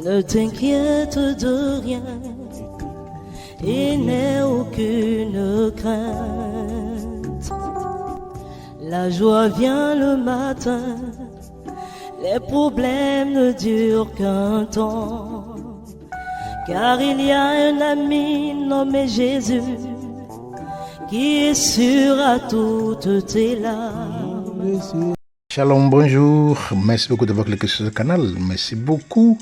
Ne t'inquiète de rien et n'aie aucune crainte. La joie vient le matin, les problèmes ne durent qu'un temps. Car il y a un ami nommé Jésus qui essuiera toutes tes larmes. Shalom, bonjour. Merci beaucoup d'avoir cliqué sur ce canal. Merci beaucoup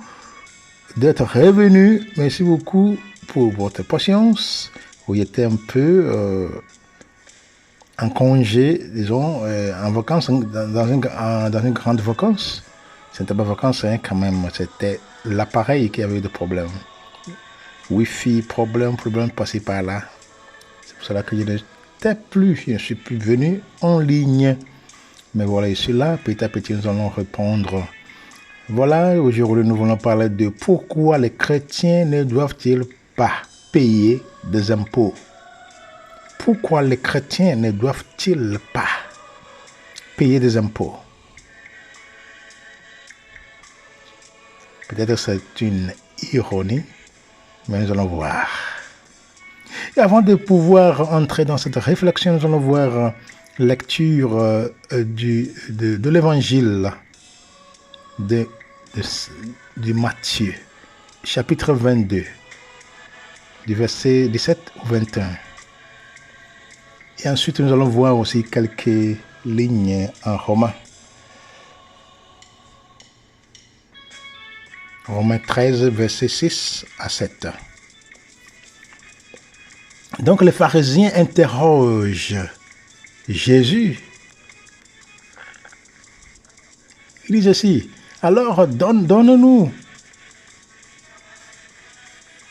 d'être revenu. Merci beaucoup pour votre patience. Vous étiez un peu en congé, disons, en vacances, dans une grande vacance. C'était pas vacances, hein, quand même. C'était l'appareil qui avait des problèmes. Wi-Fi, problème passé par là. C'est pour cela que je ne suis plus venu en ligne. Mais voilà, je suis là, petit à petit, nous allons répondre. Voilà, aujourd'hui, nous voulons parler de pourquoi les chrétiens ne doivent-ils pas payer des impôts. Pourquoi les chrétiens ne doivent-ils pas payer des impôts? Peut-être que c'est une ironie, mais nous allons voir. Et avant de pouvoir entrer dans cette réflexion, nous allons voir lecture de l'évangile de Matthieu, chapitre 22, du verset 17 au 21. Et ensuite, nous allons voir aussi quelques lignes en Romains. Romains 13, verset 6 à 7. Donc, les pharisiens interrogent Jésus. Il dit ceci: alors donne-nous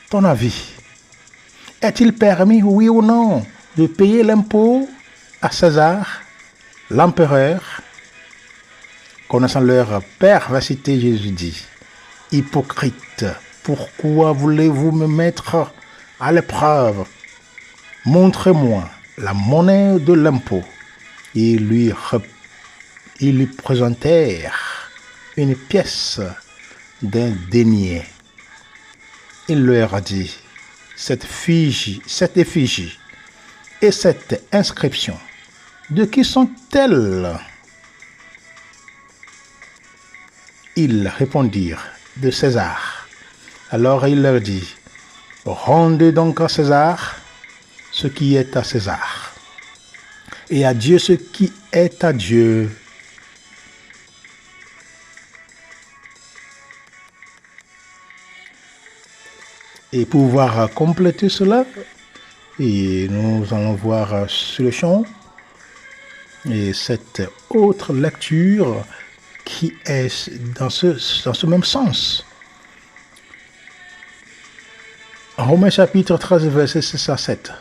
ton avis. Est-il permis, oui ou non, de payer l'impôt à César, l'empereur? Connaissant leur perversité, Jésus dit: hypocrite, pourquoi voulez-vous me mettre à l'épreuve? Montrez-moi la monnaie de l'impôt. Ils lui présentèrent une pièce d'un denier. Il leur dit: cette effigie et cette inscription, de qui sont-elles? Ils répondirent: de César. Alors il leur dit: rendez donc à César ce qui est à César, et à Dieu ce qui est à Dieu. Et pour pouvoir compléter cela, et nous allons voir sur le champ et cette autre lecture qui est dans ce même sens. Romains chapitre 13, verset 6 à 7.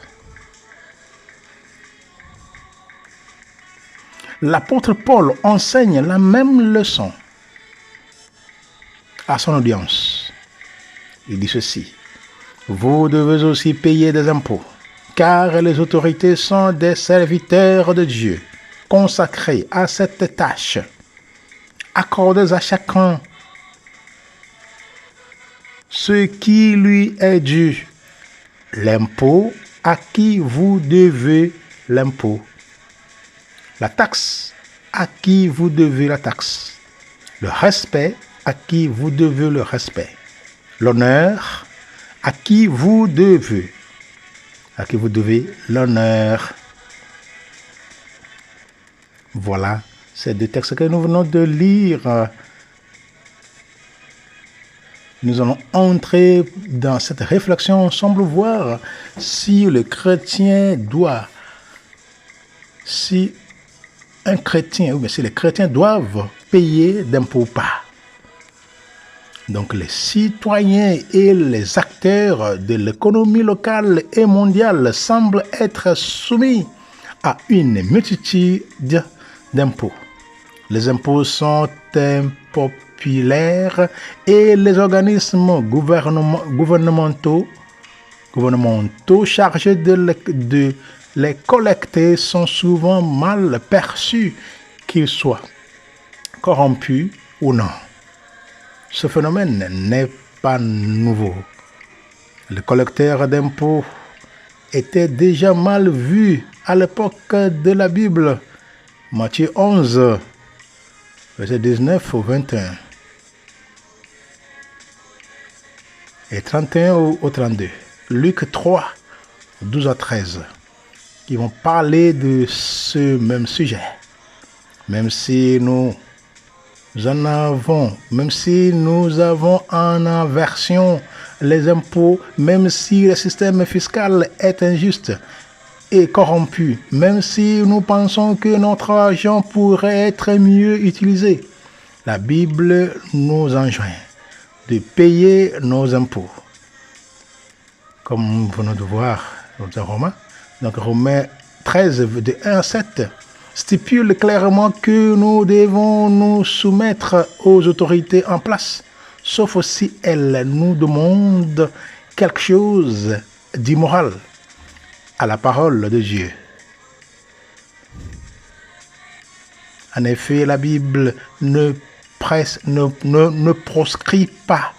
L'apôtre Paul enseigne la même leçon à son audience. Il dit ceci: vous devez aussi payer des impôts, car les autorités sont des serviteurs de Dieu, consacrés à cette tâche. Accordez à chacun ce qui lui est dû. L'impôt, à qui vous devez l'impôt. La taxe, à qui vous devez la taxe. Le respect, à qui vous devez le respect. L'honneur, à qui vous devez l'honneur. Voilà, ces deux textes que nous venons de lire. Nous allons entrer dans cette réflexion ensemble, voir si le chrétien si les chrétiens doivent payer d'impôts ou pas. Donc les citoyens et les acteurs de l'économie locale et mondiale semblent être soumis à une multitude d'impôts. Les impôts sont impopulaires et les organismes gouvernementaux chargés de les collecter sont souvent mal perçus, qu'ils soient corrompus ou non. Ce phénomène n'est pas nouveau. Le collecteur d'impôts était déjà mal vu à l'époque de la Bible. Matthieu 11, verset 19 au 21. Et 31 au 32. Luc 3, 12 à 13. Qui vont parler de ce même sujet. Même si nous avons en aversion les impôts, même si le système fiscal est injuste et corrompu, même si nous pensons que notre argent pourrait être mieux utilisé, la Bible nous enjoint de payer nos impôts. Comme nous venons de voir dans Romains, donc Romains 13, de 1 à 7, stipule clairement que nous devons nous soumettre aux autorités en place, sauf si elles nous demandent quelque chose d'immoral à la parole de Dieu. En effet, la Bible ne proscrit pas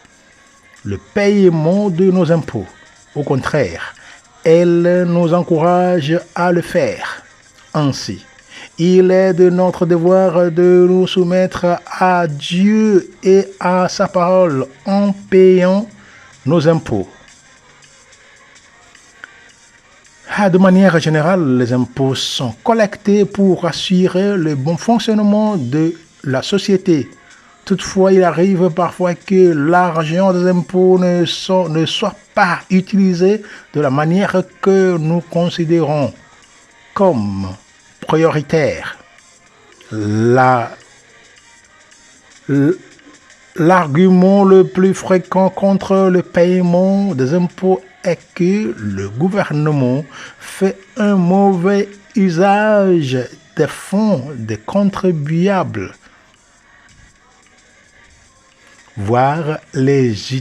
le paiement de nos impôts. Au contraire, elle nous encourage à le faire. Ainsi, il est de notre devoir de nous soumettre à Dieu et à sa parole en payant nos impôts. De manière générale, les impôts sont collectés pour assurer le bon fonctionnement de la société. Toutefois, il arrive parfois que l'argent des impôts ne soit pas utilisé de la manière que nous considérons comme prioritaire. L'argument le plus fréquent contre le paiement des impôts est que le gouvernement fait un mauvais usage des fonds des contribuables, voire les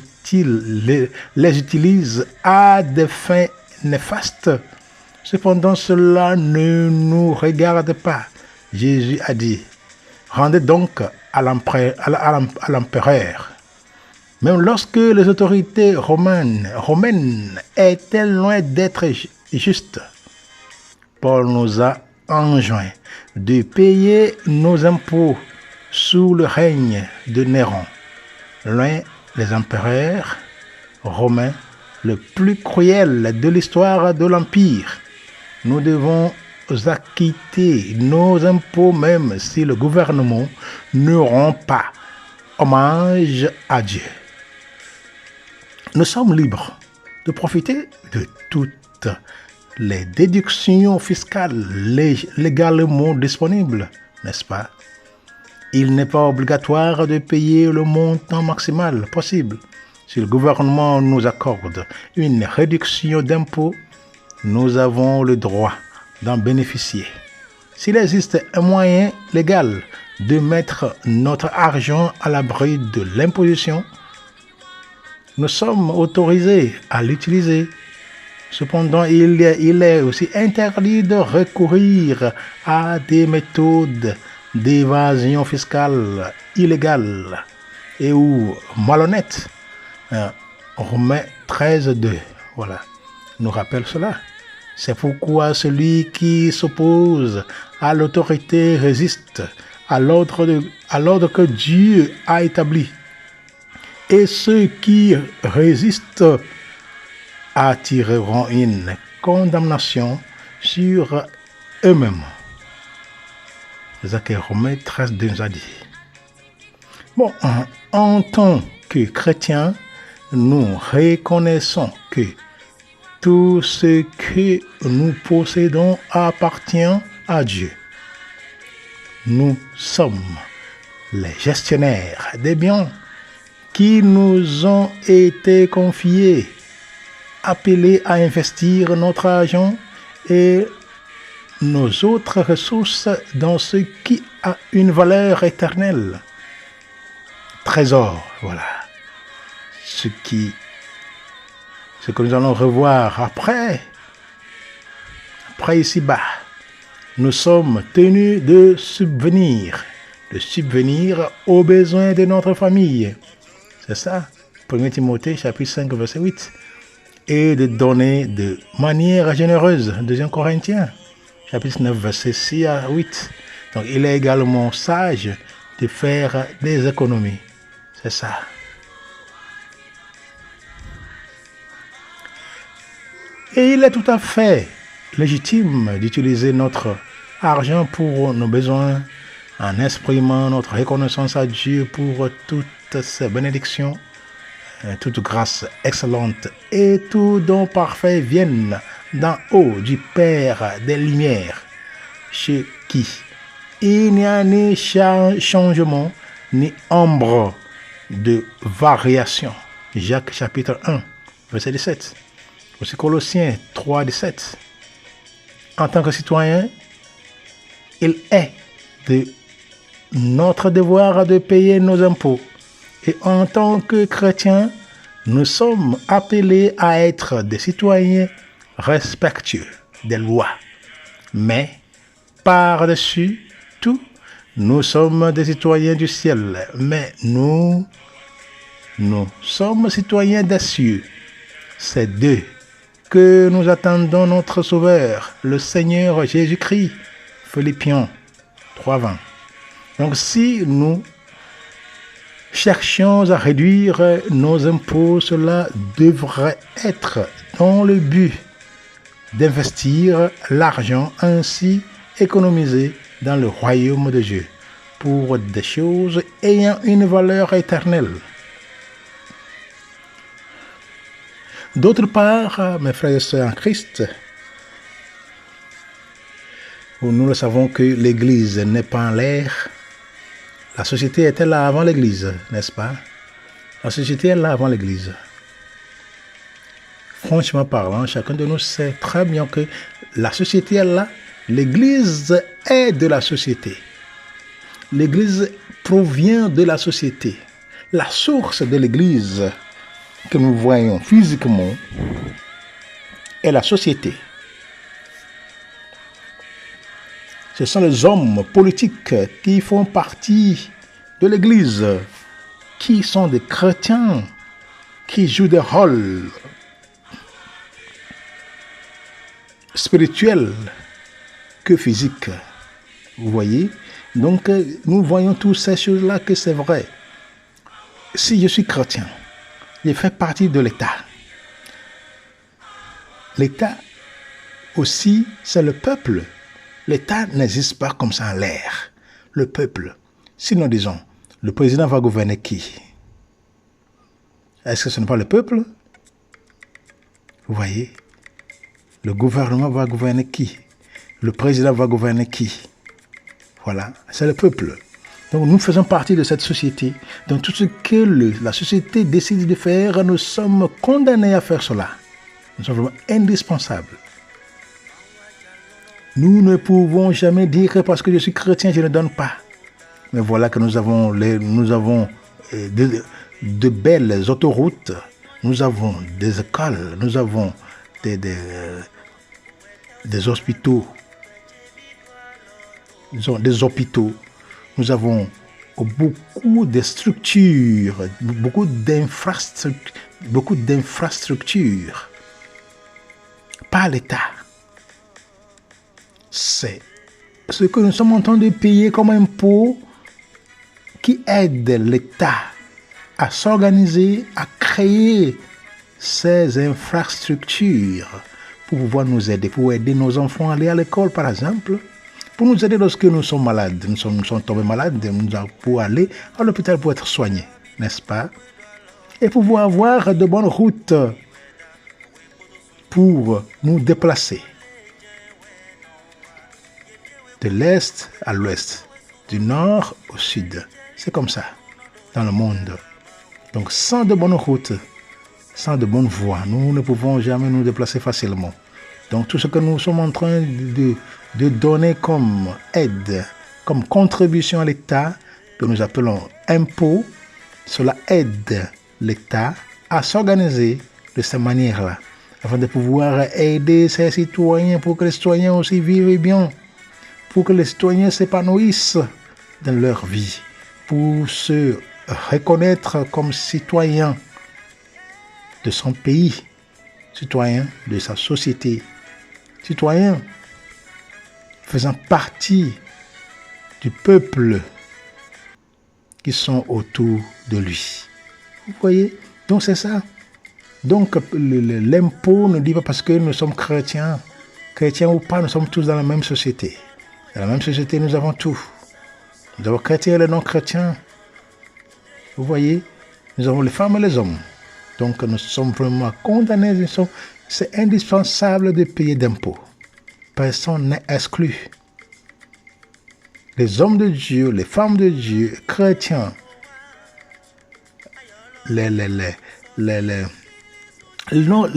utilise à des fins néfastes. Cependant, cela ne nous regarde pas. Jésus a dit, rendez donc à l'empereur. Même lorsque les autorités romaines étaient loin d'être justes, Paul nous a enjoint de payer nos impôts sous le règne de Néron, l'un des empereurs romains le plus cruel de l'histoire de l'Empire. Nous devons acquitter nos impôts même si le gouvernement ne rend pas hommage à Dieu. Nous sommes libres de profiter de toutes les déductions fiscales légalement disponibles, n'est-ce pas? Il n'est pas obligatoire de payer le montant maximal possible. Si le gouvernement nous accorde une réduction d'impôts, nous avons le droit d'en bénéficier. S'il existe un moyen légal de mettre notre argent à l'abri de l'imposition, nous sommes autorisés à l'utiliser. Cependant, il est aussi interdit de recourir à des méthodes d'évasion fiscale illégale et ou malhonnête. Romains 13, 2, voilà, nous rappelle cela. C'est pourquoi celui qui s'oppose à l'autorité résiste à l'ordre que Dieu a établi. Et ceux qui résistent attireront une condamnation sur eux-mêmes. C'est ça que Romains 13, 2 nous a dit. Bon, en tant que chrétiens, nous reconnaissons que tout ce que nous possédons appartient à Dieu. Nous sommes les gestionnaires des biens qui nous ont été confiés, appelés à investir notre argent et nos autres ressources dans ce qui a une valeur éternelle. Trésor, voilà. Ce que nous allons revoir après ici-bas. Nous sommes tenus de subvenir aux besoins de notre famille. C'est ça, 1 Timothée chapitre 5 verset 8. Et de donner de manière généreuse, 2 Corinthiens chapitre 9 verset 6 à 8. Donc il est également sage de faire des économies. C'est ça. Et il est tout à fait légitime d'utiliser notre argent pour nos besoins en exprimant notre reconnaissance à Dieu pour toutes ses bénédictions, toute grâce excellente et tout don parfait viennent d'en haut du Père des Lumières, chez qui il n'y a ni changement ni ombre de variation. Jacques chapitre 1, verset 17. Aussi Colossiens 3, 17. En tant que citoyen, il est de notre devoir de payer nos impôts. Et en tant que chrétiens, nous sommes appelés à être des citoyens respectueux des lois. Mais, par-dessus tout, nous sommes des citoyens du ciel. Mais nous sommes citoyens des cieux. C'est d'eux que nous attendons notre Sauveur, le Seigneur Jésus-Christ. Philippiens 3:20. Donc si nous cherchions à réduire nos impôts, cela devrait être dans le but d'investir l'argent ainsi économisé dans le royaume de Dieu pour des choses ayant une valeur éternelle. D'autre part, mes frères et sœurs en Christ, nous le savons que l'Église n'est pas en l'air. La société était là avant l'Église, n'est-ce pas? La société est là avant l'Église. Franchement parlant, chacun de nous sait très bien que la société est là. L'Église est de la société. L'Église provient de la société. La source de l'Église que nous voyons physiquement est la société. Ce sont les hommes politiques qui font partie de l'Église, qui sont des chrétiens, qui jouent des rôles spirituels que physiques. Vous voyez? Donc, nous voyons toutes ces choses-là que c'est vrai. Si je suis chrétien, je fais partie de l'État. L'État aussi, c'est le peuple. L'État n'existe pas comme ça en l'air. Le peuple. Sinon, disons, le président va gouverner qui? Est-ce que ce n'est pas le peuple? Vous voyez? Le gouvernement va gouverner qui? Le président va gouverner qui? Voilà, c'est le peuple. Donc nous faisons partie de cette société. Donc tout ce que la société décide de faire, nous sommes condamnés à faire cela. Nous sommes vraiment indispensables. Nous ne pouvons jamais dire que parce que je suis chrétien, je ne donne pas. Mais voilà que nous avons de belles autoroutes, nous avons des écoles, nous avons des hôpitaux, des hôpitaux, nous avons beaucoup de structures, beaucoup d'infrastructures par l'État. C'est ce que nous sommes en train de payer comme impôt qui aide l'État à s'organiser, à créer ces infrastructures pour pouvoir nous aider, pour aider nos enfants à aller à l'école par exemple, pour nous aider lorsque nous sommes malades, nous sommes tombés malades, pour aller à l'hôpital pour être soignés, n'est-ce pas? Et pouvoir avoir de bonnes routes pour nous déplacer de l'est à l'ouest, du nord au sud. C'est comme ça dans le monde. Donc sans de bonnes routes, sans de bonnes voies, nous ne pouvons jamais nous déplacer facilement. Donc tout ce que nous sommes en train de donner comme aide, comme contribution à l'État, que nous appelons impôt, cela aide l'État à s'organiser de cette manière-là, afin de pouvoir aider ses citoyens pour que les citoyens aussi vivent bien, pour que les citoyens s'épanouissent dans leur vie, pour se reconnaître comme citoyens de son pays, citoyen de sa société, citoyen faisant partie du peuple qui sont autour de lui. Vous voyez? Donc c'est ça. Donc l'impôt ne dit pas parce que nous sommes chrétiens ou pas, nous sommes tous dans la même société. Dans la même société, nous avons tout. Nous avons chrétiens et les non-chrétiens. Vous voyez? Nous avons les femmes et les hommes. Donc nous sommes vraiment condamnés. C'est indispensable de payer d'impôts. Personne n'est exclu. Les hommes de Dieu, les femmes de Dieu, chrétiens, les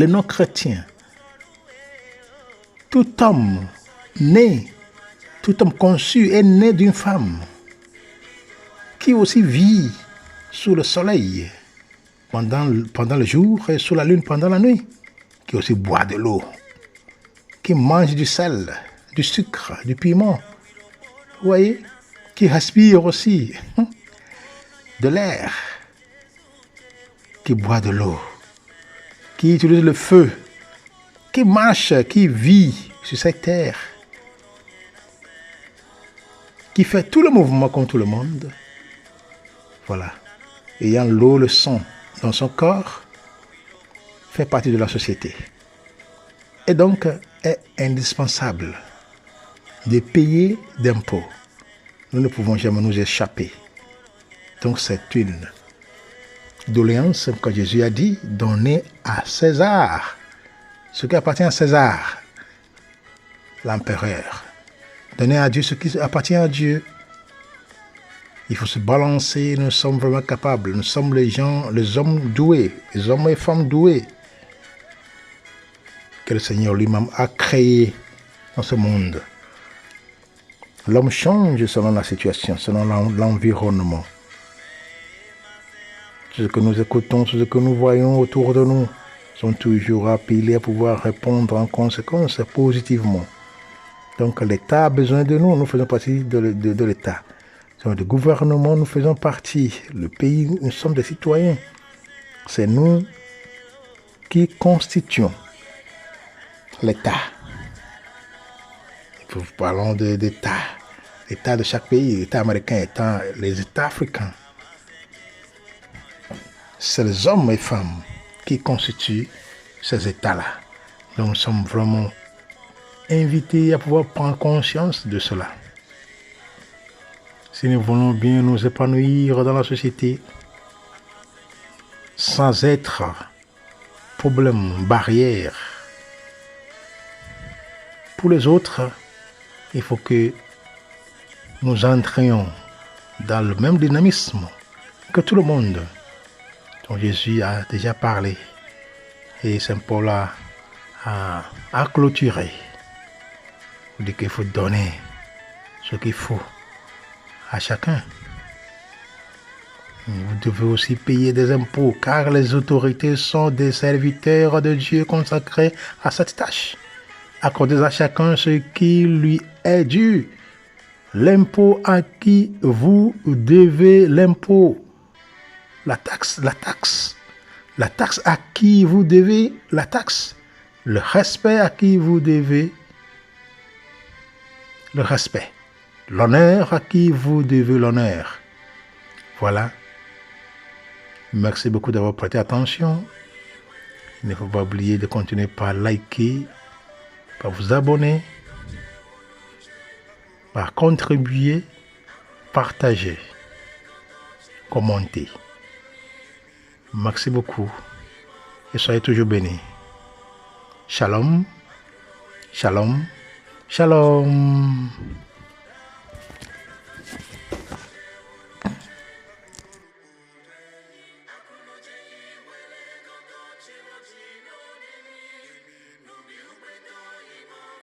non-chrétiens, tout homme né, tout homme conçu est né d'une femme qui aussi vit sous le soleil pendant le jour et sous la lune pendant la nuit, qui aussi boit de l'eau, qui mange du sel, du sucre, du piment, vous voyez, qui respire aussi de l'air, qui boit de l'eau, qui utilise le feu, qui marche, qui vit sur cette terre, qui fait tout le mouvement comme tout le monde, voilà, ayant l'eau, le sang dans son corps, fait partie de la société. Et donc, est indispensable de payer d'impôts. Nous ne pouvons jamais nous échapper. Donc, c'est une doléance, comme Jésus a dit, donnez à César ce qui appartient à César, l'empereur. Donnez à Dieu ce qui appartient à Dieu. Il faut se balancer, nous sommes vraiment capables. Nous sommes les hommes doués, les hommes et femmes doués que le Seigneur lui-même a créés dans ce monde. L'homme change selon la situation, selon l'environnement. Ce que nous écoutons, ce que nous voyons autour de nous sont toujours appelés à pouvoir répondre en conséquence positivement. Donc l'État a besoin de nous, nous faisons partie de l'État. Le gouvernement, nous faisons partie. Le pays, nous sommes des citoyens. C'est nous qui constituons l'État. Nous parlons d'État. L'État de chaque pays, l'État américain, les États africains. C'est les hommes et femmes qui constituent ces États-là. Donc nous sommes vraiment invités à pouvoir prendre conscience de cela. Si nous voulons bien nous épanouir dans la société, sans être problème, barrière pour les autres, il faut que nous entrions dans le même dynamisme que tout le monde dont Jésus a déjà parlé. Et Saint Paul a clôturé. Il dit qu'il faut donner ce qu'il faut à chacun. Vous devez aussi payer des impôts, car les autorités sont des serviteurs de Dieu consacrés à cette tâche. Accordez à chacun ce qui lui est dû. L'impôt à qui vous devez l'impôt. La taxe à qui vous devez la taxe. Le respect à qui vous devez le respect. L'honneur à qui vous devez l'honneur. Voilà. Merci beaucoup d'avoir prêté attention. Il ne faut pas oublier de continuer par liker, par vous abonner, par contribuer, partager, commenter. Merci beaucoup et soyez toujours bénis. Shalom, shalom, shalom.